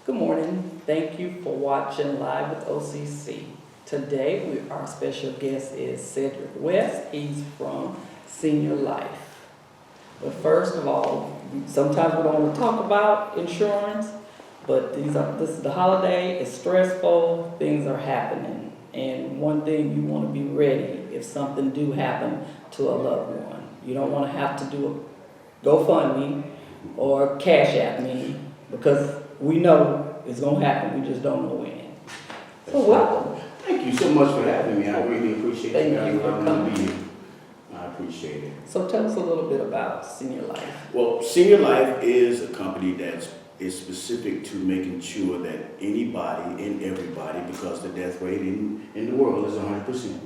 Good morning. Thank you for watching Live with OCC. Today, our special guest is Cedric West. He's from Senior Life. But first of all, sometimes we don't want to talk about insurance, but this is the holiday, it's stressful, things are happening. And one thing, you want to be ready if something do happen to a loved one. You don't want to have to do a GoFundMe or Cash App me, because we know it's going to happen, we just don't know when. So welcome. Thank you so much for having me. I really appreciate Thank you guys you for allowing me to coming. be here. I appreciate it. So tell us a little bit about Senior Life. Well, Senior Life is a company that is specific to making sure that anybody and everybody, because the death rate in the world is 100%,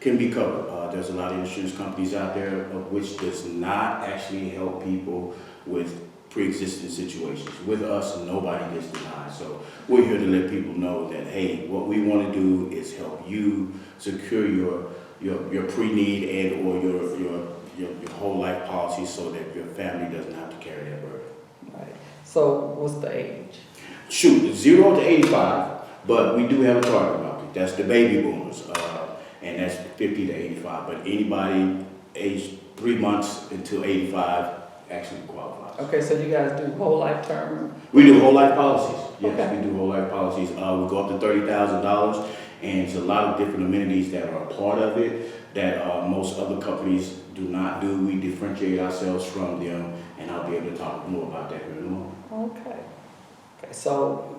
can be covered. There's a lot of insurance companies out there of which does not actually help people with pre-existing situations. With us, nobody gets denied. So we're here to let people know that, hey, what we want to do is help you secure your pre-need and or your whole life policy so that your family doesn't have to carry that burden. Right. So what's the age? Shoot, 0 to 85, but we do have a target market. That's the baby boomers, and that's 50 to 85. But anybody aged 3 months until 85 actually qualifies. Okay, so you guys do whole life term? We do whole life policies. Yes, Okay. we do whole life policies. We go up to $30,000, and it's a lot of different amenities that are a part of it that most other companies do not do. We differentiate ourselves from them, and I'll be able to talk more about that in a moment. Okay. Okay, so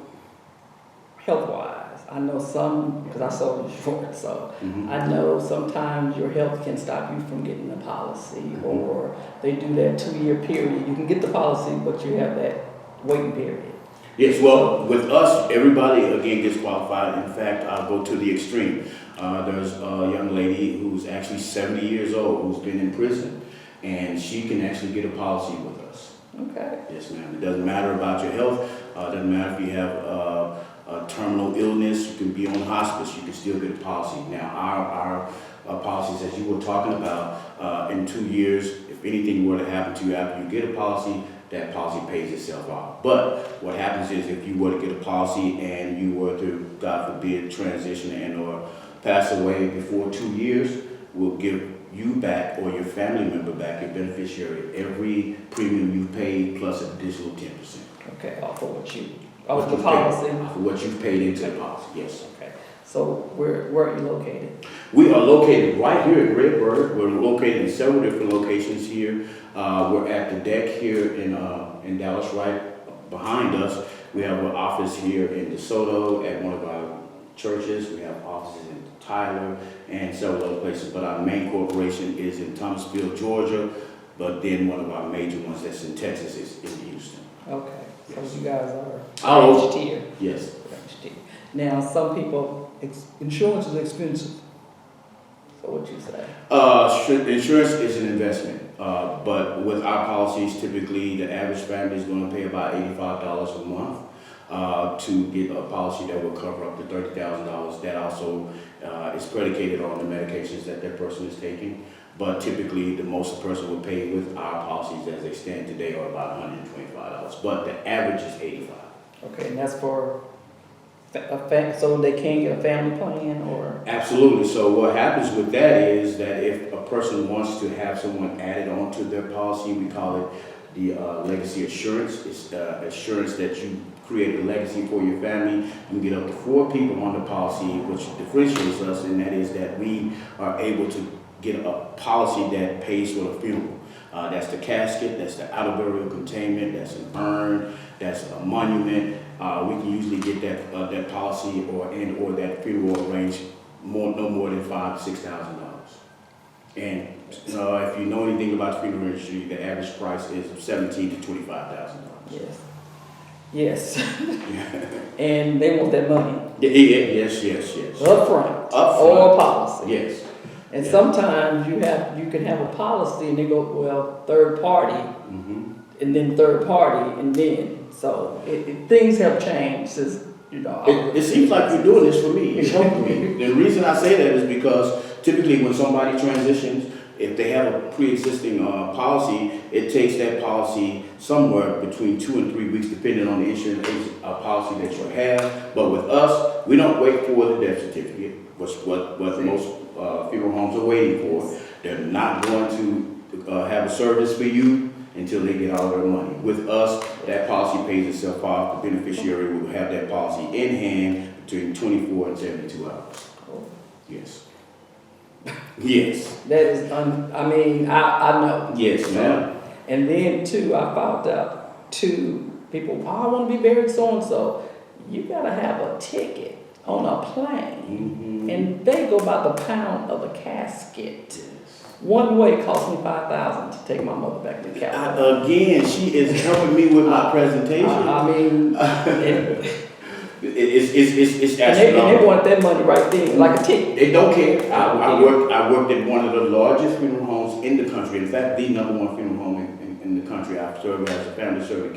health-wise, I know some, because I sold insurance, so I know sometimes your health can stop you from getting a policy, or they do that 2-year period. You can get the policy, but you have that waiting period. Yes, well, with us, everybody, again, gets qualified. In fact, I'll go to the extreme. There's a young lady who's actually 70 years old who's been in prison, and she can actually get a policy with us. Okay. Yes, ma'am. It doesn't matter about your health. It doesn't matter if you have a terminal illness. You can be on hospice. You can still get a policy. Now, our policies, as you were talking about, in 2 years, if anything were to happen to you after you get a policy, that policy pays itself off. But what happens is if you were to get a policy and you were to, God forbid, transition and or pass away before 2 years, we'll give you back or your family member back, your beneficiary, every premium you've paid plus an additional 10%. Okay, off of what you, off the policy. For what you've paid into the policy, yes. Okay. So where are you located? We are located right here in Redbird. We're located in several different locations here. We're at the deck here in Dallas, right behind us. We have an office here in DeSoto at one of our churches. We have offices in Tyler and several other places. But our main corporation is in Thomasville, Georgia. But then one of our major ones that's in Texas is in Houston. Okay. So you guys are All range tier. Yes. Range tier. Now, some people, insurance is expensive. So what you say? Insurance is an investment, but with our policies, typically the average family is going to pay about $85 a month to get a policy that will cover up to $30,000. That also is predicated on the medications that that person is taking. But typically, the most a person will pay with our policies as they stand today are about $125. But the average is $85. Okay, and that's for so they can get a family plan, or? Absolutely. So what happens with that is that if a person wants to have someone added onto their policy, we call it the legacy assurance. It's assurance that you create a legacy for your family. You can get up to 4 people on the policy, which differentiates us, and that is that we are able to get a policy that pays for the funeral. That's the casket, that's the out of burial containment, that's an urn, that's a monument. We can usually get that policy or that funeral arranged no more than $5,000 to $6,000. And if you know anything about the funeral industry, the average price is $17,000 to $25,000. Yes. Yes. And they want that money. Yes. Up front. Or a policy. Yes. And sometimes you can have a policy and they go, well, third party, and then third party, and then, so things have changed since, It seems like you're doing this for me. It's helping me. The reason I say that is because typically when somebody transitions, if they have a pre-existing policy, it takes that policy somewhere between 2 and 3 weeks, depending on the insurance policy that you have. But with us, we don't wait for the death certificate, which what most funeral homes are waiting for. They're not going to have a service for you until they get all their money. With us, that policy pays itself off. The beneficiary will have that policy in hand between 24 and 72 hours. Yes. Yes. That is, I know. Yes, ma'am. And then too, I found out people, I want to be buried so-and-so. You gotta have a ticket on a plane. And they go by the pound of a casket. One way cost me $5,000 to take my mother back to California. Again, she is helping me with my presentation. It's and they want that money right there, like a ticket. They don't care. I worked at one of the largest funeral homes in the country. In fact, the #1 funeral home in the country. I've served as a family service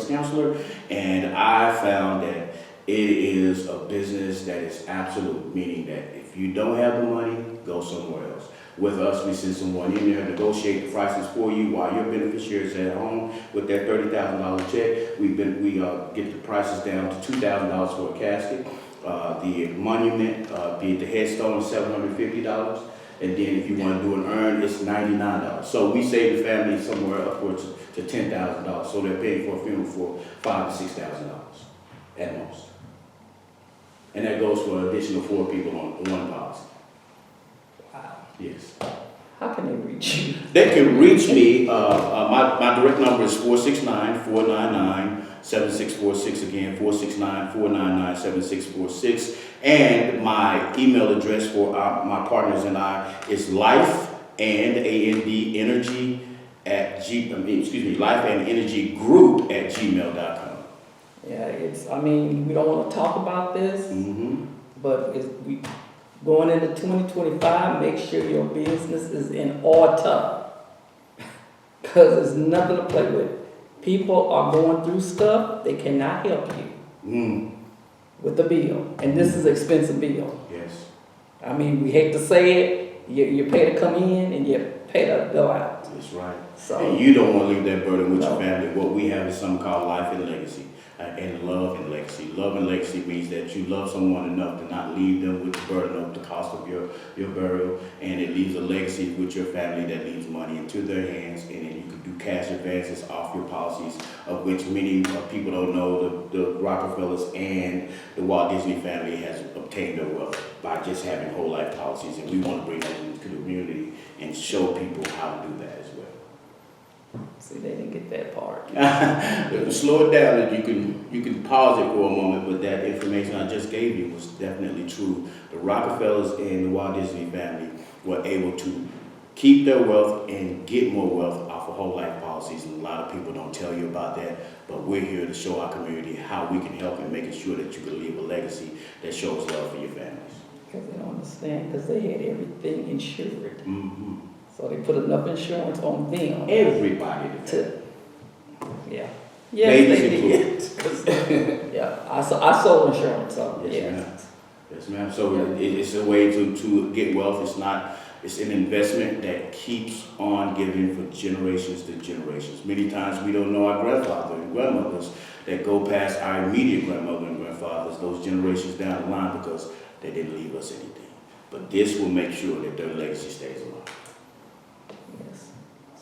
counselor, and I found that it is a business that is absolute, meaning that if you don't have the money, go somewhere else. With us, we send someone in there, negotiate the prices for you while your beneficiary is at home with that $30,000 check. We get the prices down to $2,000 for a casket. The monument, be it the headstone, is $750. And then if you want to do an urn, it's $99. So we save the family somewhere upwards to $10,000. So they're paying for a funeral for $5,000 to $6,000 at most. And that goes for an additional 4 people on one policy. Wow. Yes. How can they reach you? They can reach me. My direct number is 469-499-7646. Again, 469-499-7646. And my email address for my partners and I is lifeandenergygroup@gmail.com. Yeah, we don't want to talk about this, but we going into 2025, make sure your business is in order. Because there's nothing to play with. People are going through stuff, they cannot help you with the bill. And this is an expensive bill. Yes. We hate to say it, you pay to come in and you pay to go out. That's right. So, and you don't want to leave that burden with your family. What we have is something called life and legacy. And love and legacy. Love and legacy means that you love someone enough to not leave them with the burden of the cost of your burial, and it leaves a legacy with your family that leaves money into their hands, and then you can do cash advances off your policies, of which many people don't know. The Rockefellers and the Walt Disney family has obtained their wealth by just having whole life policies, and we want to bring that into the community and show people how to do that as well. see, they didn't get that part. Slow it down, and you can pause it for a moment, but that information I just gave you was definitely true. The Rockefellers and the Walt Disney family were able to keep their wealth and get more wealth off of whole life policies, and a lot of people don't tell you about that, but we're here to show our community how we can help in making sure that you can leave a legacy that shows love for your families. Because they don't understand, because they had everything insured. So they put enough insurance on them. Everybody Yeah. Yes, they did. Yeah, I sold insurance, so yes, yeah. ma'am. Yes, ma'am. So it's a way to get wealth. It's an investment that keeps on giving for generations to generations. Many times we don't know our grandfather and grandmothers that go past our immediate grandmother and grandfathers, those generations down the line, because they didn't leave us anything. But this will make sure that their legacy stays alive. Yes.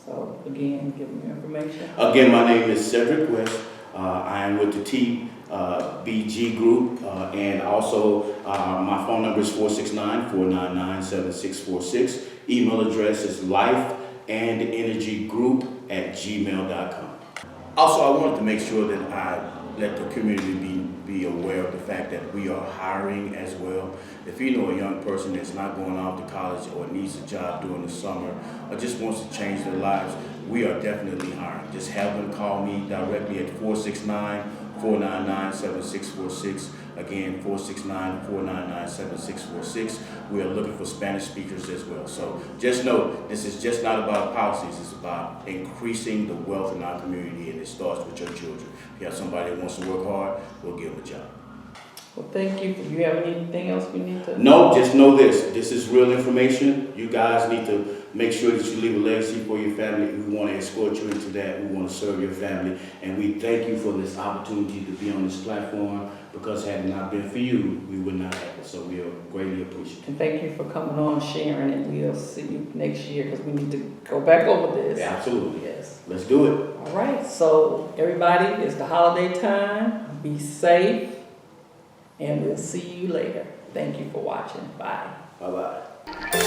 So again, give them your information. Again, my name is Cedric West. I am with the TBG Group, and also my phone number is 469-499-7646. Email address is lifeandenergygroup@gmail.com. Also, I wanted to make sure that I let the community be aware of the fact that we are hiring as well. If you know a young person that's not going off to college or needs a job during the summer or just wants to change their lives, we are definitely hiring. Just have them call me directly at 469-499-7646. Again, 469-499-7646. We are looking for Spanish speakers as well. So just know, this is just not about policies. It's about increasing the wealth in our community, and it starts with your children. If you have somebody that wants to work hard, we'll give them a job. Well, thank you. Do you have anything else we need to? No, just know this. This is real information. You guys need to make sure that you leave a legacy for your family. We want to escort you into that. We want to serve your family. And we thank you for this opportunity to be on this platform, because had it not been for you, we would not have it. So we are greatly appreciative. And thank you for coming on, sharing, and we'll see you next year because we need to go back over this. Yeah, absolutely. Yes. Let's do it. All right, so everybody, it's the holiday time. Be safe, and we'll see you later. Thank you for watching. Bye. Bye-bye.